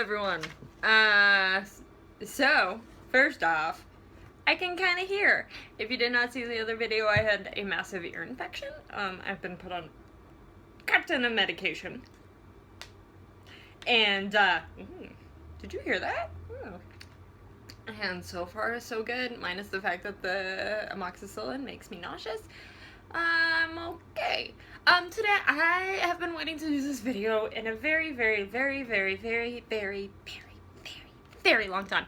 everyone. So, first off, I can kind of hear. If you did not see the other video, I had a massive ear infection. I've been put on a crap ton of medication. And, did you hear that? Ooh. And so far, so good, minus the fact that the amoxicillin makes me nauseous. I'm okay. Today I have been waiting to do this video in a very long time.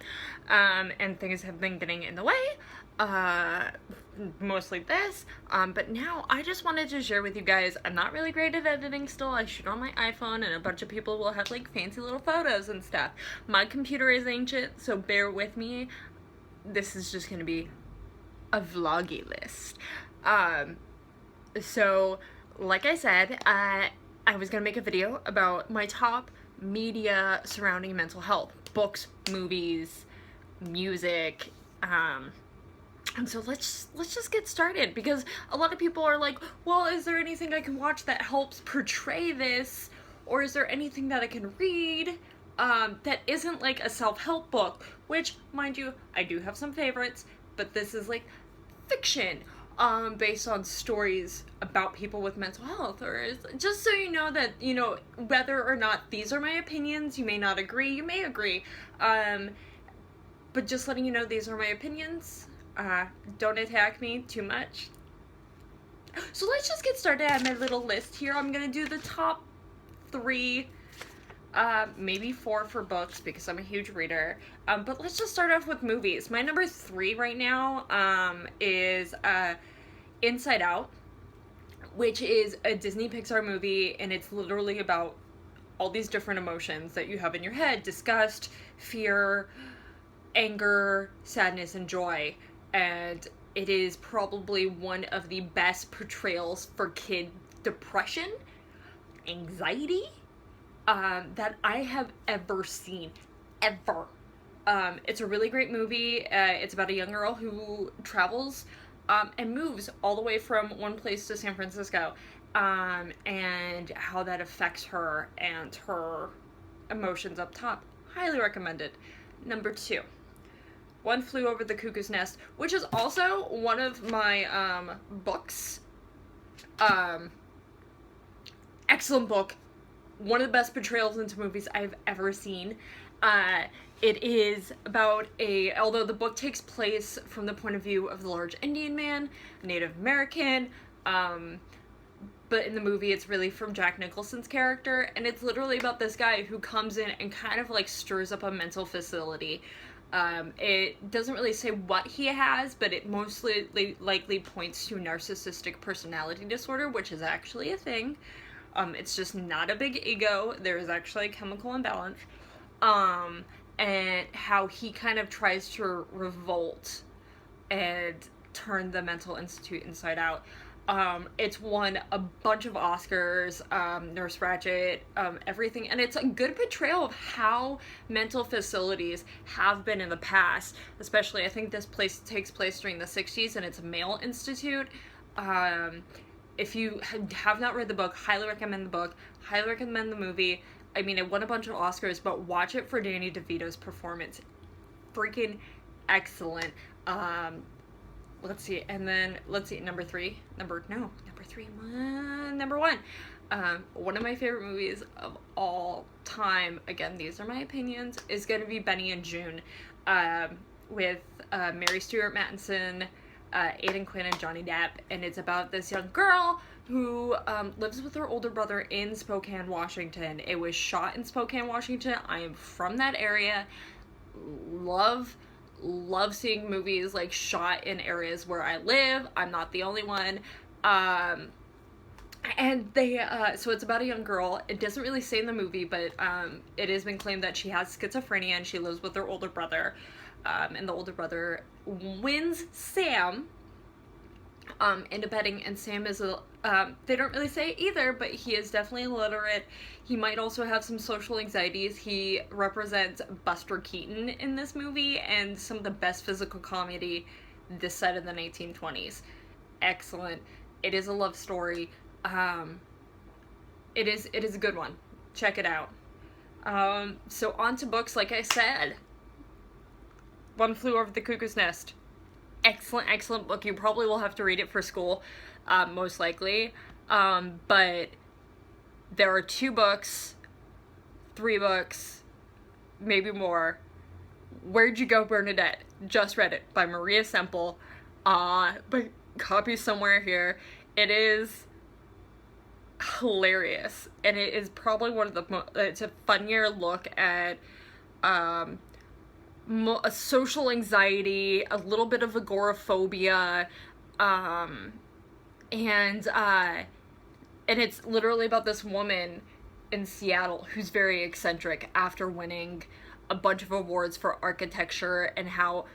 And things have been getting in the way. Mostly this. But now I just wanted to share with you guys, I'm not really great at editing still. I shoot on my iPhone and a bunch of people will have like fancy little photos and stuff. My computer is ancient, so bear with me. This is just gonna be a vloggy list. So, like I said, I was gonna make a video about my top media surrounding mental health. Books, movies, music, and so let's just get started, because a lot of people are like, well, is there anything I can watch that helps portray this? Or is there anything that I can read that isn't like a self-help book? Which, mind you, I do have some favorites, but this is like fiction based on stories about people with mental health. Or just so you know that, you know, whether or not these are my opinions, you may not agree, you may agree, but just letting you know these are my opinions. Don't attack me too much. So let's just get started on my little list here. I'm gonna do the top 3, maybe 4 for books because I'm a huge reader. But let's just start off with movies. My number 3 right now is Inside Out, which is a Disney Pixar movie, and it's literally about all these different emotions that you have in your head: disgust, fear, anger, sadness, and joy. And it is probably one of the best portrayals for kid depression, anxiety, that I have ever seen, ever. It's a really great movie. It's about a young girl who travels and moves all the way from one place to San Francisco, and how that affects her and her emotions up top. Highly recommended. Number 2. One Flew Over the Cuckoo's Nest, which is also one of my books. Excellent book. One of the best portrayals into movies I've ever seen. It is about although the book takes place from the point of view of the large Indian man, Native American, but in the movie it's really from Jack Nicholson's character, and it's literally about this guy who comes in and kind of like stirs up a mental facility. It doesn't really say what he has, but it mostly likely points to narcissistic personality disorder, which is actually a thing. It's just not a big ego. There is actually a chemical imbalance. And how he kind of tries to revolt and turn the mental institute inside out. It's won a bunch of Oscars, Nurse Ratched, everything, and it's a good portrayal of how mental facilities have been in the past, especially I think this place takes place during the 60s, and it's a male institute. If you have not read the book, highly recommend the book, highly recommend the movie. I mean, it won a bunch of Oscars, but watch it for Danny DeVito's performance. Freaking excellent. Let's see, and then, let's see, number 1. One of my favorite movies of all time, again, these are my opinions, is going to be Benny and June, with Mary Stuart Mattinson, Aidan Quinn, and Johnny Depp, and it's about this young girl who lives with her older brother in Spokane, Washington. It was shot in Spokane, Washington. I am from that area. Love seeing movies like shot in areas where I live. I'm not the only one. And they, so it's about a young girl. It doesn't really say in the movie, but it has been claimed that she has schizophrenia and she lives with her older brother. And the older brother wins Sam into betting, and Sam is they don't really say either, but he is definitely illiterate. He might also have some social anxieties. He represents Buster Keaton in this movie, and some of the best physical comedy this side of the 1920s. Excellent. It is a love story. It is a good one. Check it out. So on to books, like I said. One Flew Over the Cuckoo's Nest. Excellent, excellent book. You probably will have to read it for school, most likely. But there are 2 books, 3 books, maybe more. Where'd You Go, Bernadette? Just read it by Maria Semple. But copy somewhere here. It is hilarious, and it is probably one of the it's a funnier look at a social anxiety, a little bit of agoraphobia, and it's literally about this woman in Seattle who's very eccentric after winning a bunch of awards for architecture, and how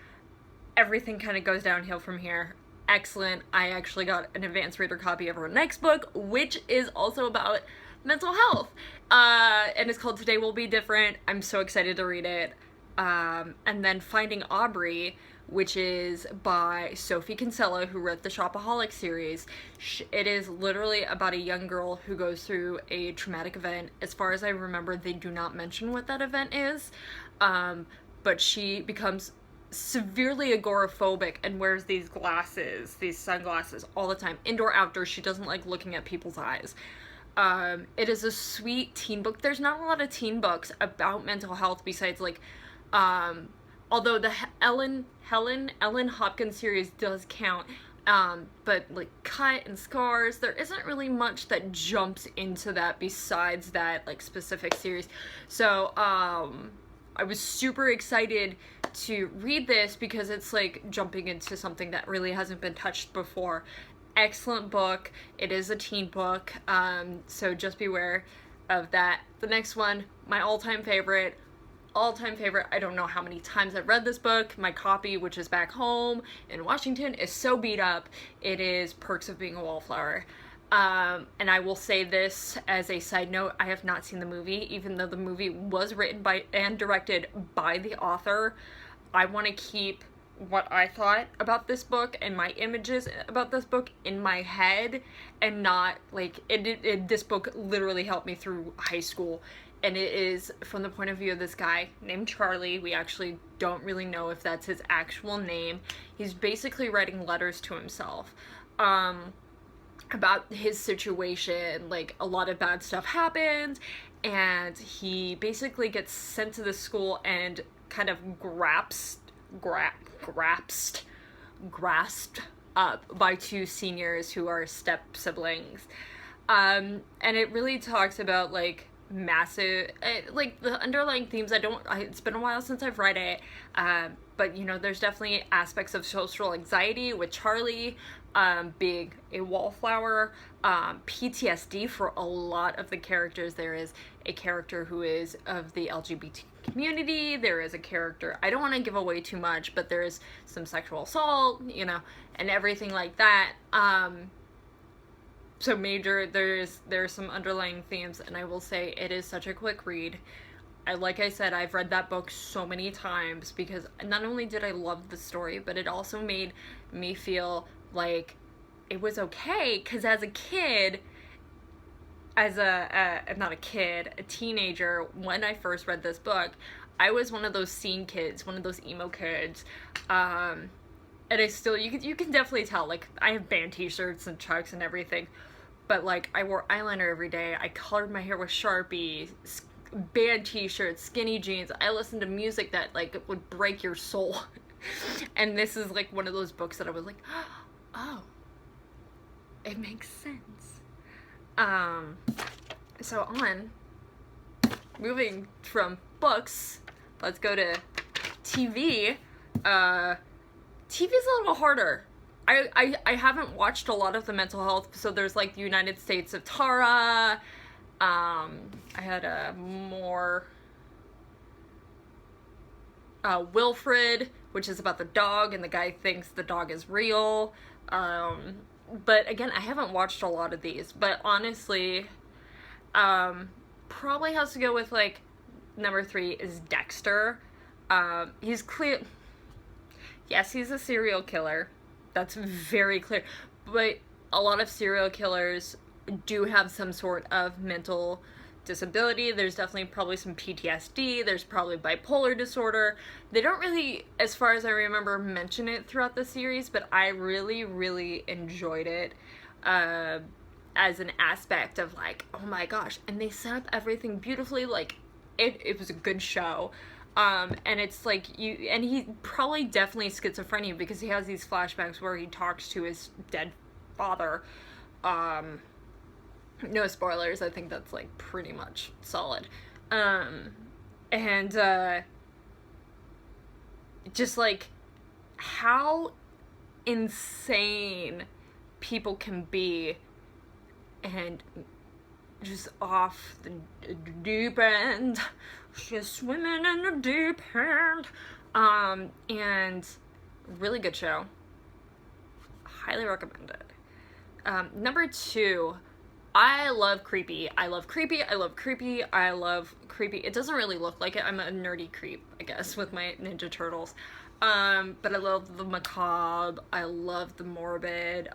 everything kind of goes downhill from here. Excellent. I actually got an advanced reader copy of her next book, which is also about mental health, and it's called Today Will Be Different. I'm so excited to read it. And then Finding Aubrey, which is by Sophie Kinsella, who wrote the Shopaholic series. It is literally about a young girl who goes through a traumatic event. As far as I remember, they do not mention what that event is, but she becomes severely agoraphobic and wears these glasses, these sunglasses, all the time. Indoor, outdoor, she doesn't like looking at people's eyes. It is a sweet teen book. There's not a lot of teen books about mental health besides, like, although the Ellen Hopkins series does count, but like Cut and Scars, there isn't really much that jumps into that besides that, like, specific series. So, I was super excited to read this because it's like jumping into something that really hasn't been touched before. Excellent book. It is a teen book, so just beware of that. The next one, my all-time favorite. I don't know how many times I've read this book. My copy, which is back home in Washington, is so beat up. It is Perks of Being a Wallflower. And I will say this as a side note, I have not seen the movie, even though the movie was written by and directed by the author. I want to keep what I thought about this book and my images about this book in my head, and not, like, this book literally helped me through high school, and it is from the point of view of this guy named Charlie. We actually don't really know if that's his actual name. He's basically writing letters to himself, about his situation. Like, a lot of bad stuff happens, and he basically gets sent to the school and kind of grasped up by 2 seniors who are step siblings. And it really talks about, like, massive, like, the underlying themes. It's been a while since I've read it, but, you know, there's definitely aspects of social anxiety with Charlie, being a wallflower, PTSD for a lot of the characters. There is a character who is of the LGBT community, there is a character, I don't want to give away too much, but there is some sexual assault, you know, and everything like that. So there's some underlying themes, and I will say it is such a quick read. Like I said, I've read that book so many times because not only did I love the story, but it also made me feel like it was okay, because as a kid, a teenager, when I first read this book, I was one of those scene kids, one of those emo kids, and I still, you can definitely tell, like, I have band t-shirts and chucks and everything, but, like, I wore eyeliner every day, I colored my hair with Sharpie, band t-shirts, skinny jeans, I listened to music that, like, would break your soul, and this is, like, one of those books that I was like, oh, it makes sense. So moving from books, let's go to TV. TV's a little harder. I haven't watched a lot of the mental health, so there's, like, the United States of Tara. I had a more Wilfred, which is about the dog, and the guy thinks the dog is real. But again, I haven't watched a lot of these, but honestly, probably has to go with, like, number 3 is Dexter. He's clear. Yes, he's a serial killer. That's very clear. But a lot of serial killers do have some sort of mental disability, there's definitely probably some PTSD, there's probably bipolar disorder. They don't really, as far as I remember, mention it throughout the series, but I really, really enjoyed it as an aspect of like, oh my gosh, and they set up everything beautifully. Like, it was a good show. And it's like and he probably definitely schizophrenia because he has these flashbacks where he talks to his dead father. No spoilers, I think that's like pretty much solid. Just like how insane people can be and just off the deep end, just swimming in the deep end. And really good show. Highly recommend it. Number 2, I love creepy. I love creepy. I love creepy. I love creepy. It doesn't really look like it. I'm a nerdy creep, I guess, with my Ninja Turtles. But I love the macabre. I love the morbid.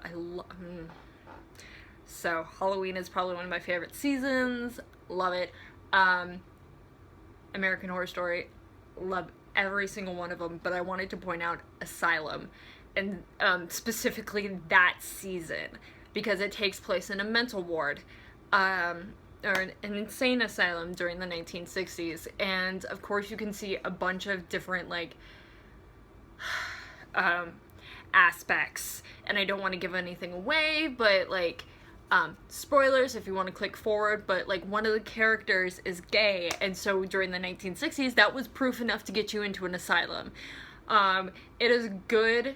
So Halloween is probably one of my favorite seasons. Love it. American Horror Story. Love every single one of them. But I wanted to point out Asylum. And specifically that season. Because it takes place in a mental ward. Or an insane asylum during the 1960s. And of course you can see a bunch of different like aspects. And I don't want to give anything away, but like spoilers if you want to click forward, but like one of the characters is gay, and so during the 1960s that was proof enough to get you into an asylum. It is good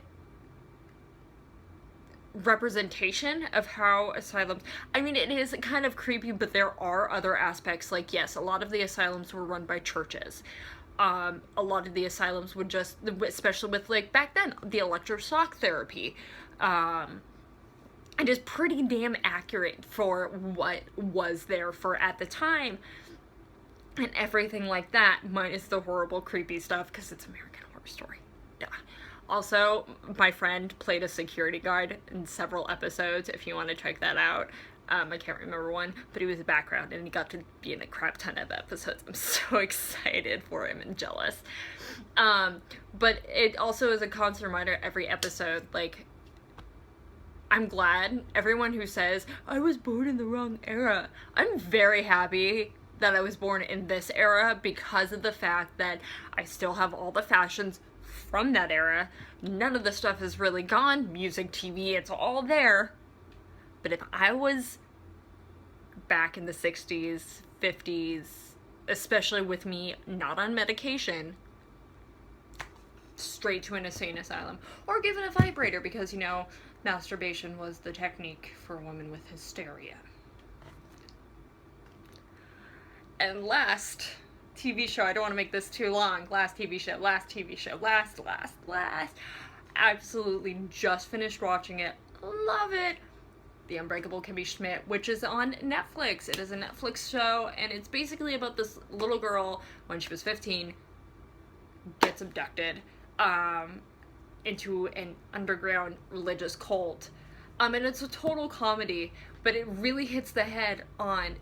representation of how asylums, I mean, it is kind of creepy, but there are other aspects. Like, yes, a lot of the asylums were run by churches. A lot of the asylums would just, especially with like back then, the electroshock therapy, it is pretty damn accurate for what was there for at the time and everything like that, minus the horrible creepy stuff because it's American Horror Story. Duh. Also, my friend played a security guard in several episodes, if you want to check that out. I can't remember one, but he was a background and he got to be in a crap ton of episodes. I'm so excited for him and jealous. But it also is a constant reminder every episode, like, I'm glad everyone who says, I was born in the wrong era. I'm very happy that I was born in this era because of the fact that I still have all the fashions from that era. None of the stuff is really gone. Music, TV, it's all there. But if I was back in the 60s, 50s, especially with me not on medication, straight to an insane asylum. Or given a vibrator because, you know, masturbation was the technique for women with hysteria. And last TV show, I don't want to make this too long, last TV show, absolutely just finished watching it, love it, The Unbreakable Kimmy Schmidt, which is on Netflix. It is a Netflix show, and it's basically about this little girl, when she was 15, gets abducted, into an underground religious cult. And it's a total comedy, but it really hits the head on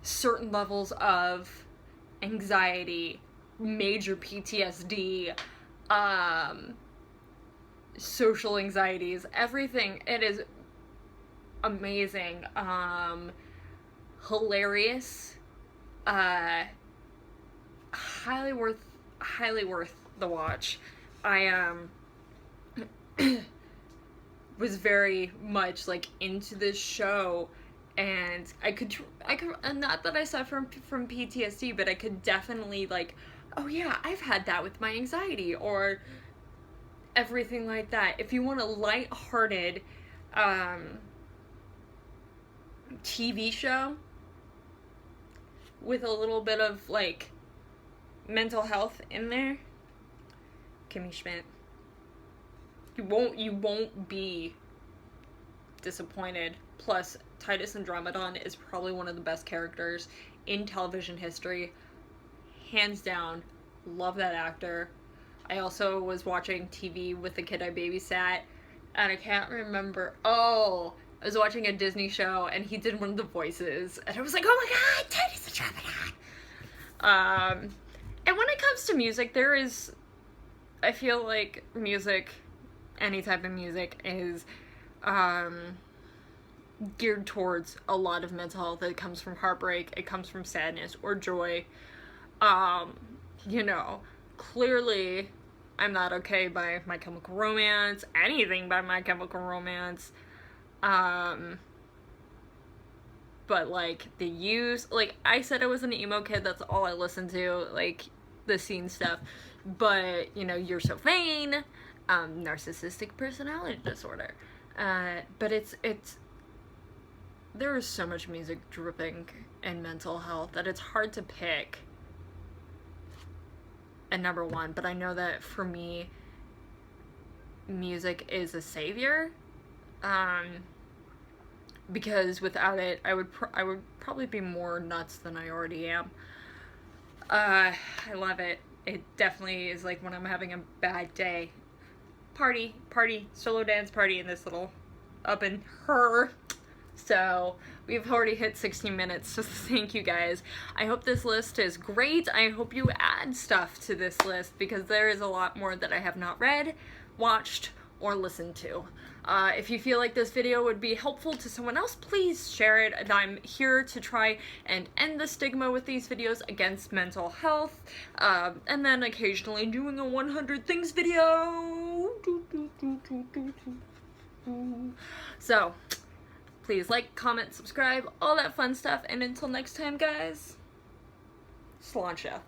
certain levels of anxiety, major PTSD, social anxieties, everything. It is amazing, hilarious, highly worth the watch. I was very much like into this show, and I could, and not that I suffer from PTSD, but I could definitely like, oh yeah, I've had that with my anxiety, or everything like that. If you want a lighthearted TV show with a little bit of like mental health in there, Kimmy Schmidt. You won't be disappointed. Plus, Titus Andromedon is probably one of the best characters in television history. Hands down. Love that actor. I also was watching TV with the kid I babysat, and I can't remember. Oh, I was watching a Disney show, and he did one of the voices, and I was like, oh my god, Titus And when it comes to music, I feel like music, any type of music, is geared towards a lot of mental health. It comes from heartbreak, it comes from sadness or joy. You know, clearly I'm Not Okay by My Chemical Romance, anything by My Chemical Romance. But, like, the use, like, I said I was an emo kid, that's all I listened to, like, the scene stuff. But, you know, You're So Vain, narcissistic personality disorder. But there is so much music dripping in mental health that it's hard to pick a number one. But I know that for me, music is a savior. Because without it, I would probably be more nuts than I already am. I love it. It definitely is like when I'm having a bad day. Party, solo dance party in this little Up in Her. So we've already hit 16 minutes, so thank you guys. I hope this list is great. I hope you add stuff to this list because there is a lot more that I have not read, watched, or listened to. If you feel like this video would be helpful to someone else, please share it. And I'm here to try and end the stigma with these videos against mental health. And then occasionally doing a 100 things video. So, please like, comment, subscribe, all that fun stuff. And until next time, guys, Sláinte.